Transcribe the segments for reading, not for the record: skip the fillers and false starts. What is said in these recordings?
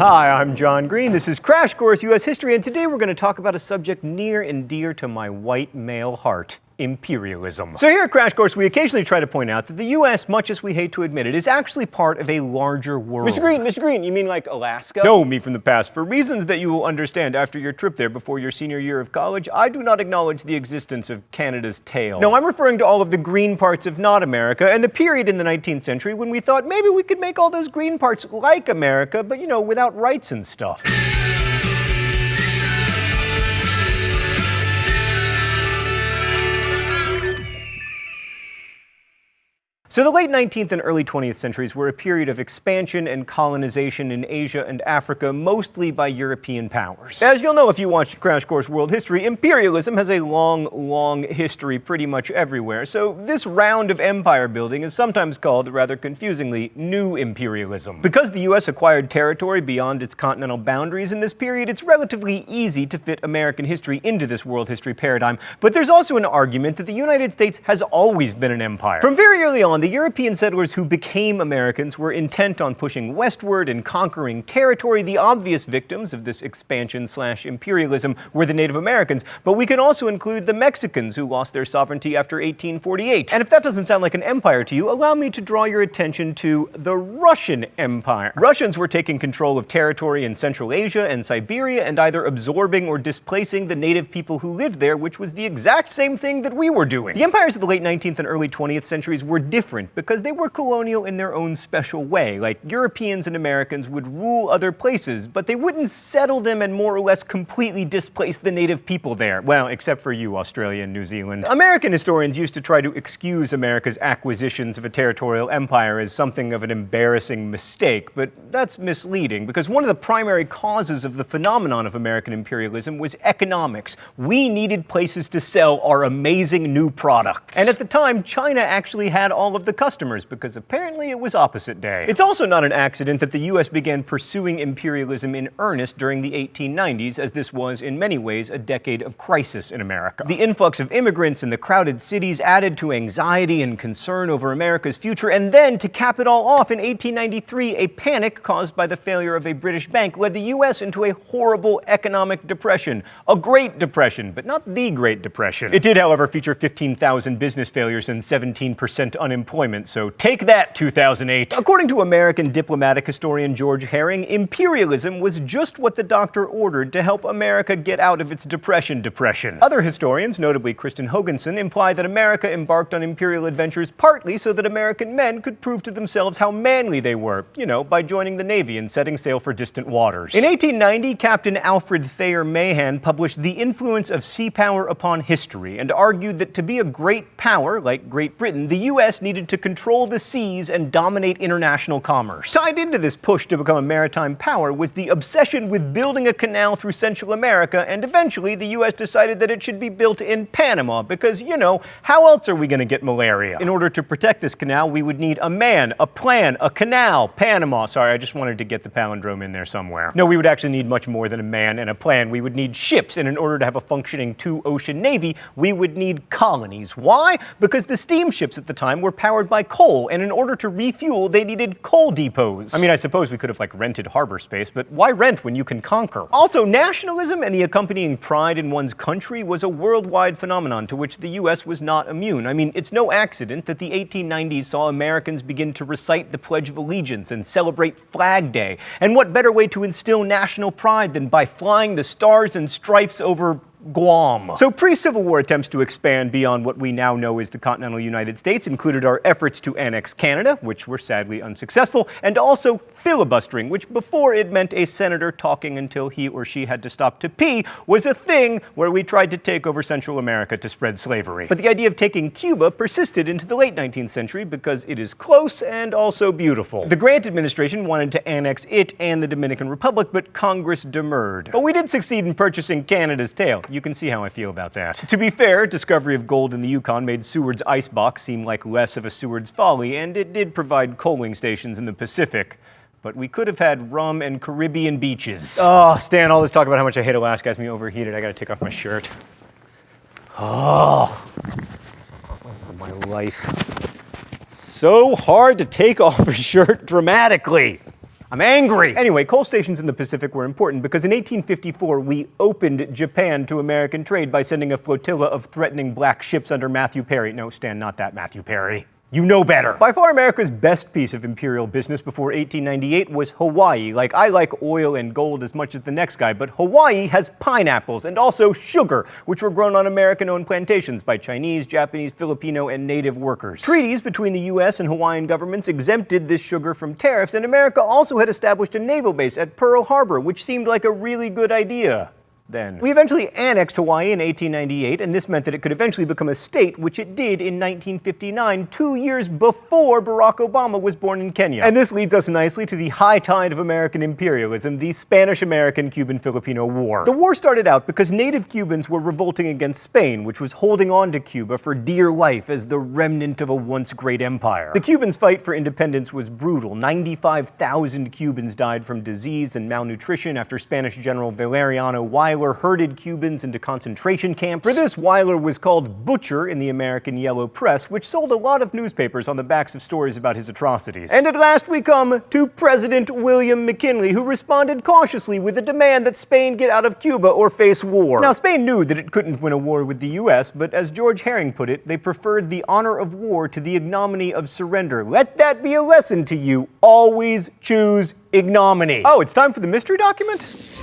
Hi, I'm John Green. This is Crash Course U.S. History, and today we're going to talk about a subject near and dear to my white male heart. Imperialism. So here at Crash Course, we occasionally try to point out that the U.S., much as we hate to admit it, is actually part of a larger world. Mr. Green, you mean like Alaska? No, me from the past. For reasons that you will understand after your trip there before your senior year of college, I do not acknowledge the existence of Canada's tail. No, I'm referring to all of the green parts of not America and the period in the 19th century when we thought maybe we could make all those green parts like America, but you know, without rights and stuff. So the late 19th and early 20th centuries were a period of expansion and colonization in Asia and Africa, mostly by European powers. As you'll know if you watch Crash Course World History, imperialism has a long history pretty much everywhere. So this round of empire building is sometimes called, rather confusingly, new imperialism. Because the US acquired territory beyond its continental boundaries in this period, it's relatively easy to fit American history into this world history paradigm. But there's also an argument that the United States has always been an empire. From very early on, the European settlers who became Americans were intent on pushing westward and conquering territory. The obvious victims of this expansion/imperialism were the Native Americans, but we can also include the Mexicans who lost their sovereignty after 1848. And if that doesn't sound like an empire to you, allow me to draw your attention to the Russian Empire. Russians were taking control of territory in Central Asia and Siberia and either absorbing or displacing the native people who lived there, which was the exact same thing that we were doing. The empires of the late 19th and early 20th centuries were different because they were colonial in their own special way. Like Europeans and Americans would rule other places, but they wouldn't settle them and more or less completely displace the native people there. Well, except for you, Australia and New Zealand. American historians used to try to excuse America's acquisitions of a territorial empire as something of an embarrassing mistake, but that's misleading because one of the primary causes of the phenomenon of American imperialism was economics. We needed places to sell our amazing new products. And at the time, China actually had all of the customers because apparently it was opposite day. It's also not an accident that the US began pursuing imperialism in earnest during the 1890s, as this was in many ways a decade of crisis in America. The influx of immigrants in the crowded cities added to anxiety and concern over America's future, and then to cap it all off in 1893, a panic caused by the failure of a British bank led the US into a horrible economic depression. A Great Depression, but not the Great Depression. It did, however, feature 15,000 business failures and 17% unemployment, so take that, 2008. According to American diplomatic historian George Herring, imperialism was just what the doctor ordered to help America get out of its depression. Other historians, notably Kristen Hoganson, imply that America embarked on imperial adventures partly so that American men could prove to themselves how manly they were, you know, by joining the Navy and setting sail for distant waters. In 1890, Captain Alfred Thayer Mahan published The Influence of Sea Power Upon History and argued that to be a great power, like Great Britain, the US needed to control the seas and dominate international commerce. Tied into this push to become a maritime power was the obsession with building a canal through Central America, and eventually the US decided that it should be built in Panama because, you know, how else are we going to get malaria? In order to protect this canal, we would need a man, a plan, a canal, Panama. Sorry, I just wanted to get the palindrome in there somewhere. No, we would actually need much more than a man and a plan. We would need ships, and in order to have a functioning two-ocean navy, we would need colonies. Why? Because the steamships at the time were powered by coal, and in order to refuel, they needed coal depots. I mean, I suppose we could have, like, rented harbor space, but why rent when you can conquer? Also, nationalism and the accompanying pride in one's country was a worldwide phenomenon to which the US was not immune. I mean, it's no accident that the 1890s saw Americans begin to recite the Pledge of Allegiance and celebrate Flag Day. And what better way to instill national pride than by flying the stars and stripes over Guam. So pre-Civil War attempts to expand beyond what we now know as the continental United States included our efforts to annex Canada, which were sadly unsuccessful, and also filibustering, which before it meant a senator talking until he or she had to stop to pee, was a thing where we tried to take over Central America to spread slavery. But the idea of taking Cuba persisted into the late 19th century because it is close and also beautiful. The Grant administration wanted to annex it and the Dominican Republic, but Congress demurred. But we did succeed in purchasing Canada's tail. You can see how I feel about that. To be fair, discovery of gold in the Yukon made Seward's icebox seem like less of a Seward's folly, and it did provide coaling stations in the Pacific. But we could have had rum and Caribbean beaches. Oh, Stan, all this talk about how much I hate Alaska has me overheated. I gotta take off my shirt. Oh, my life. So hard to take off a shirt dramatically. I'm angry! Anyway, coal stations in the Pacific were important because in 1854 we opened Japan to American trade by sending a flotilla of threatening black ships under Matthew Perry. No, Stan, not that Matthew Perry. You know better. By far, America's best piece of imperial business before 1898 was Hawaii. Like, I like oil and gold as much as the next guy, but Hawaii has pineapples and also sugar, which were grown on American-owned plantations by Chinese, Japanese, Filipino, and native workers. Treaties between the U.S. and Hawaiian governments exempted this sugar from tariffs, and America also had established a naval base at Pearl Harbor, which seemed like a really good idea. Then. We eventually annexed Hawaii in 1898, and this meant that it could eventually become a state, which it did in 1959, 2 years before Barack Obama was born in Kenya. And this leads us nicely to the high tide of American imperialism, the Spanish-American-Cuban-Filipino War. The war started out because native Cubans were revolting against Spain, which was holding on to Cuba for dear life as the remnant of a once great empire. The Cubans' fight for independence was brutal. 95,000 Cubans died from disease and malnutrition after Spanish General Valeriano Weyler herded Cubans into concentration camps. For this, Weyler was called Butcher in the American Yellow Press, which sold a lot of newspapers on the backs of stories about his atrocities. And at last we come to President William McKinley, who responded cautiously with a demand that Spain get out of Cuba or face war. Now, Spain knew that it couldn't win a war with the U.S., but as George Herring put it, they preferred the honor of war to the ignominy of surrender. Let that be a lesson to you. Always choose ignominy. Oh, it's time for the mystery document?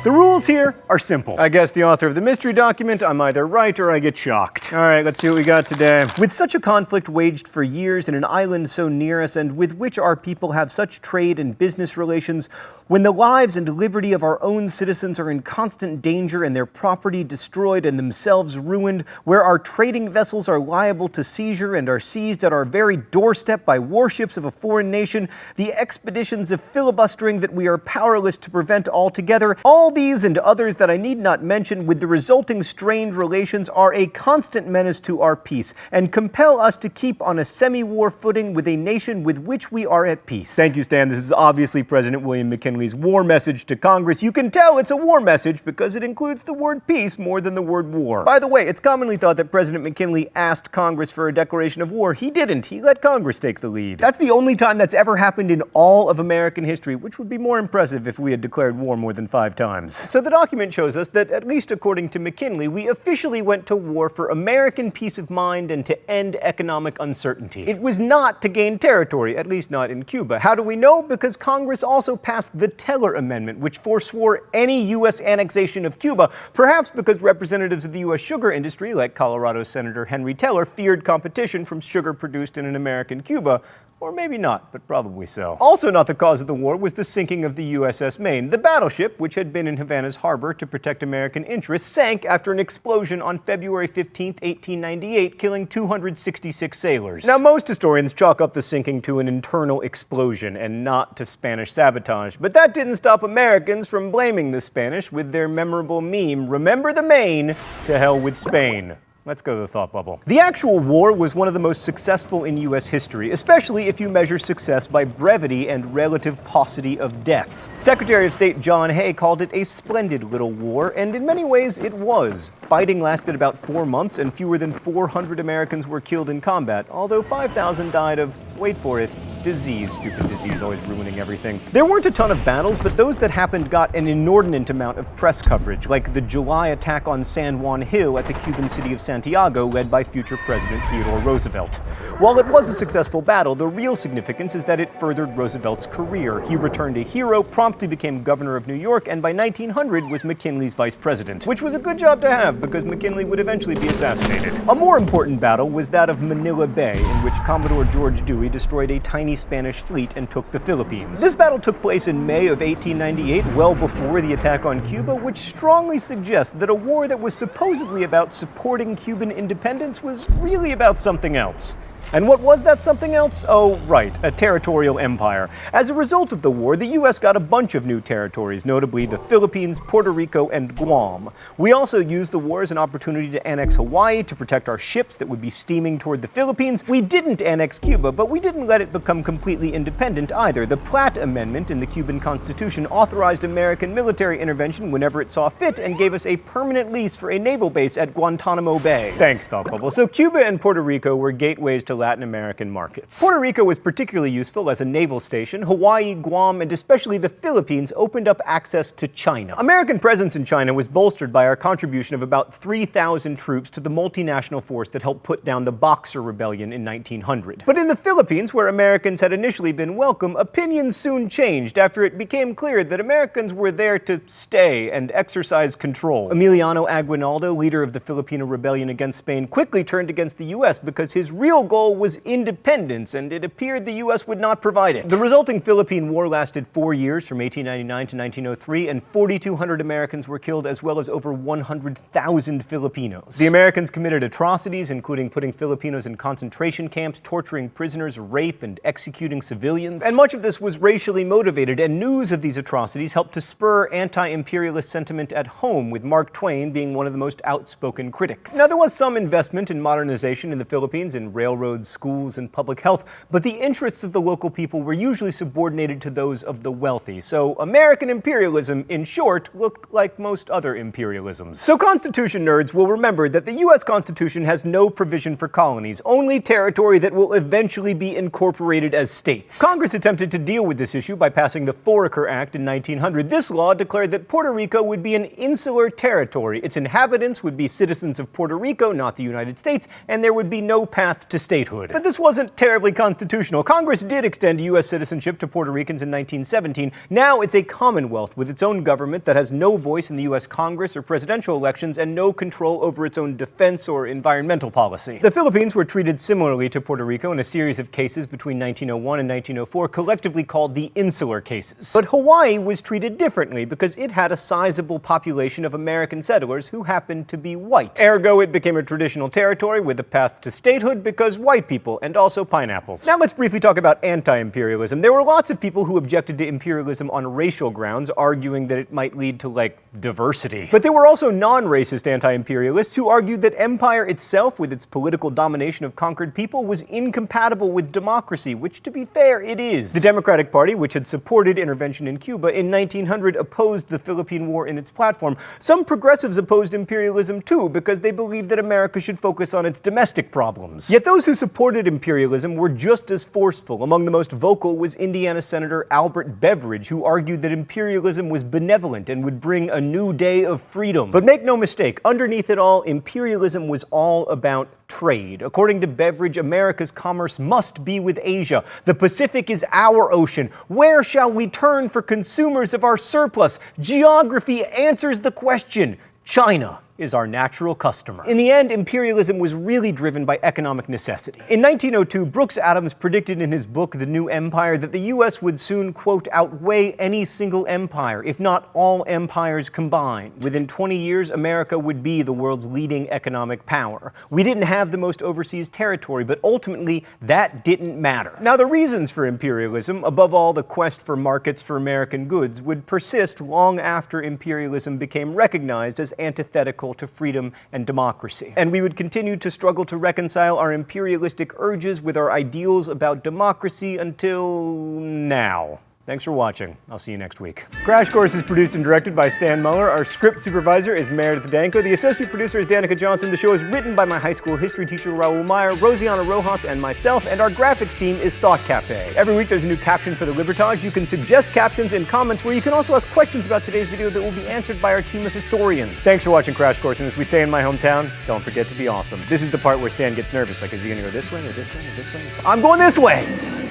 The rules here are simple. I guess the author of the mystery document, I'm either right or I get shocked. All right, let's see what we got today. With such a conflict waged for years in an island so near us and with which our people have such trade and business relations, when the lives and liberty of our own citizens are in constant danger and their property destroyed and themselves ruined, where our trading vessels are liable to seizure and are seized at our very doorstep by warships of a foreign nation, the expeditions of filibustering that we are powerless to prevent altogether, all these and others that I need not mention, with the resulting strained relations, are a constant menace to our peace, and compel us to keep on a semi-war footing with a nation with which we are at peace. Thank you, Stan. This is obviously President William McKinley's war message to Congress. You can tell it's a war message because it includes the word peace more than the word war. By the way, it's commonly thought that President McKinley asked Congress for a declaration of war. He didn't. He let Congress take the lead. That's the only time that's ever happened in all of American history, which would be more impressive if we had declared war more than 5 times. So the document shows us that, at least according to McKinley, we officially went to war for American peace of mind and to end economic uncertainty. It was not to gain territory, at least not in Cuba. How do we know? Because Congress also passed the Teller Amendment, which forswore any U.S. annexation of Cuba, perhaps because representatives of the U.S. sugar industry, like Colorado Senator Henry Teller, feared competition from sugar produced in an American Cuba. Or maybe not, but probably so. Also not the cause of the war was the sinking of the USS Maine. The battleship, which had been in Havana's harbor to protect American interests, sank after an explosion on February 15, 1898, killing 266 sailors. Now, most historians chalk up the sinking to an internal explosion and not to Spanish sabotage, but that didn't stop Americans from blaming the Spanish with their memorable meme, "Remember the Maine, to hell with Spain." Let's go to the thought bubble. The actual war was one of the most successful in U.S. history, especially if you measure success by brevity and relative paucity of deaths. Secretary of State John Hay called it a splendid little war, and in many ways it was. Fighting lasted about 4 months, and fewer than 400 Americans were killed in combat, although 5,000 died of, wait for it, disease. Stupid disease, always ruining everything. There weren't a ton of battles, but those that happened got an inordinate amount of press coverage, like the July attack on San Juan Hill at the Cuban city of Santiago, led by future President Theodore Roosevelt. While it was a successful battle, the real significance is that it furthered Roosevelt's career. He returned a hero, promptly became governor of New York, and by 1900 was McKinley's vice president, which was a good job to have because McKinley would eventually be assassinated. A more important battle was that of Manila Bay, in which Commodore George Dewey destroyed a tiny Spanish fleet and took the Philippines. This battle took place in May of 1898, well before the attack on Cuba, which strongly suggests that a war that was supposedly about supporting Cuban independence was really about something else. And what was that something else? Oh, right, a territorial empire. As a result of the war, the U.S. got a bunch of new territories, notably the Philippines, Puerto Rico, and Guam. We also used the war as an opportunity to annex Hawaii to protect our ships that would be steaming toward the Philippines. We didn't annex Cuba, but we didn't let it become completely independent either. The Platt Amendment in the Cuban Constitution authorized American military intervention whenever it saw fit and gave us a permanent lease for a naval base at Guantanamo Bay. Thanks, Thought Bubble. So Cuba and Puerto Rico were gateways to to Latin American markets. Puerto Rico was particularly useful as a naval station. Hawaii, Guam, and especially the Philippines opened up access to China. American presence in China was bolstered by our contribution of about 3,000 troops to the multinational force that helped put down the Boxer Rebellion in 1900. But in the Philippines, where Americans had initially been welcome, opinions soon changed after it became clear that Americans were there to stay and exercise control. Emiliano Aguinaldo, leader of the Filipino rebellion against Spain, quickly turned against the U.S. because his real goal was independence, and it appeared the U.S. would not provide it. The resulting Philippine War lasted 4 years, from 1899 to 1903, and 4,200 Americans were killed, as well as over 100,000 Filipinos. The Americans committed atrocities, including putting Filipinos in concentration camps, torturing prisoners, rape, and executing civilians. And much of this was racially motivated, and news of these atrocities helped to spur anti-imperialist sentiment at home, with Mark Twain being one of the most outspoken critics. Now, there was some investment in modernization in the Philippines, in railroads, schools, and public health, but the interests of the local people were usually subordinated to those of the wealthy. So American imperialism, in short, looked like most other imperialisms. So Constitution nerds will remember that the U.S. Constitution has no provision for colonies, only territory that will eventually be incorporated as states. Congress attempted to deal with this issue by passing the Foraker Act in 1900. This law declared that Puerto Rico would be an insular territory. Its inhabitants would be citizens of Puerto Rico, not the United States, and there would be no path to statehood. But this wasn't terribly constitutional. Congress did extend U.S. citizenship to Puerto Ricans in 1917. Now it's a commonwealth with its own government that has no voice in the U.S. Congress or presidential elections and no control over its own defense or environmental policy. The Philippines were treated similarly to Puerto Rico in a series of cases between 1901 and 1904, collectively called the Insular Cases. But Hawaii was treated differently because it had a sizable population of American settlers who happened to be white. Ergo, it became a traditional territory with a path to statehood because white people, and also pineapples. Now let's briefly talk about anti-imperialism. There were lots of people who objected to imperialism on racial grounds, arguing that it might lead to, diversity. But there were also non-racist anti-imperialists who argued that empire itself, with its political domination of conquered people, was incompatible with democracy, which, to be fair, it is. The Democratic Party, which had supported intervention in Cuba in 1900, opposed the Philippine War in its platform. Some progressives opposed imperialism too, because they believed that America should focus on its domestic problems. Yet those who supported imperialism were just as forceful. Among the most vocal was Indiana Senator Albert Beveridge, who argued that imperialism was benevolent and would bring a new day of freedom. But make no mistake, underneath it all, imperialism was all about trade. According to Beveridge, America's commerce must be with Asia. The Pacific is our ocean. Where shall we turn for consumers of our surplus? Geography answers the question. China is our natural customer. In the end, imperialism was really driven by economic necessity. In 1902, Brooks Adams predicted in his book, The New Empire, that the U.S. would soon, quote, outweigh any single empire, if not all empires combined. Within 20 years, America would be the world's leading economic power. We didn't have the most overseas territory, but ultimately, that didn't matter. Now, the reasons for imperialism, above all the quest for markets for American goods, would persist long after imperialism became recognized as antithetical to freedom and democracy. And we would continue to struggle to reconcile our imperialistic urges with our ideals about democracy until now. Thanks for watching. I'll see you next week. Crash Course is produced and directed by Stan Muller. Our script supervisor is Meredith Danko. The associate producer is Danica Johnson. The show is written by my high school history teacher, Raul Meyer, Rosiana Rojas, and myself, and our graphics team is Thought Cafe. Every week there's a new caption for the Libertage. You can suggest captions in comments, where you can also ask questions about today's video that will be answered by our team of historians. Thanks for watching Crash Course, and as we say in my hometown, don't forget to be awesome. This is the part where Stan gets nervous, like, is he gonna go this way, or this way, or this way? I'm going this way!